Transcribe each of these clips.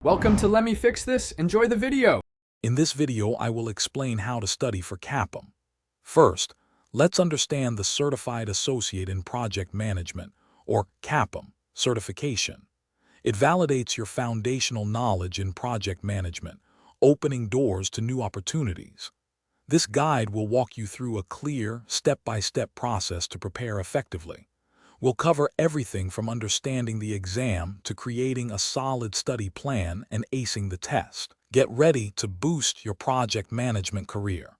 Welcome to Let Me Fix This. Enjoy the video. In this video, I will explain how to study for CAPM. First, let's understand the Certified Associate in Project Management, or CAPM, certification. It validates your foundational knowledge in project management, opening doors to new opportunities. This guide will walk you through a clear, step-by-step process to prepare effectively. We'll cover everything from understanding the exam to creating a solid study plan and acing the test. Get ready to boost your project management career.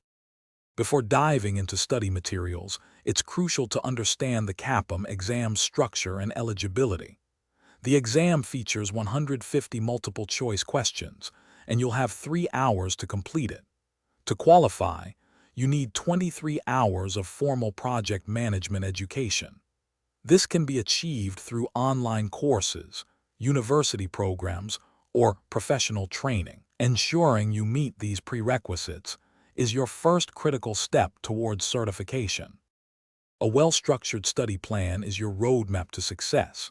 Before diving into study materials, it's crucial to understand the CAPM exam structure and eligibility. The exam features 150 multiple-choice questions, and you'll have 3 hours to complete it. To qualify, you need 23 hours of formal project management education. This can be achieved through online courses, university programs, or professional training. Ensuring you meet these prerequisites is your first critical step towards certification. A well-structured study plan is your roadmap to success.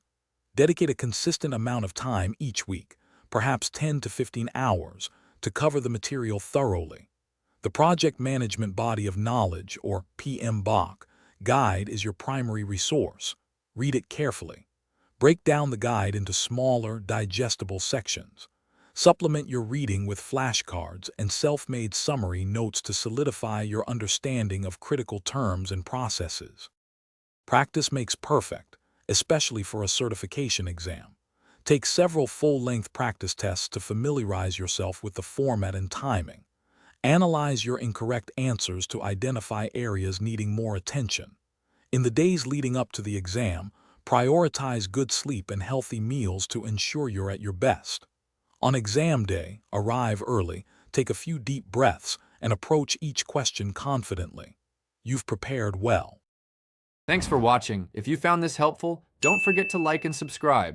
Dedicate a consistent amount of time each week, perhaps 10 to 15 hours, to cover the material thoroughly. The Project Management Body of Knowledge, or PMBOK, guide is your primary resource. Read it carefully. Break down the guide into smaller, digestible sections. Supplement your reading with flashcards and self-made summary notes to solidify your understanding of critical terms and processes. Practice makes perfect, especially for a certification exam. Take several full-length practice tests to familiarize yourself with the format and timing. Analyze your incorrect answers to identify areas needing more attention. In the days leading up to the exam, prioritize good sleep and healthy meals to ensure you're at your best. On exam day, arrive early, take a few deep breaths, and approach each question confidently. You've prepared well. Thanks for watching. If you found this helpful, don't forget to like and subscribe.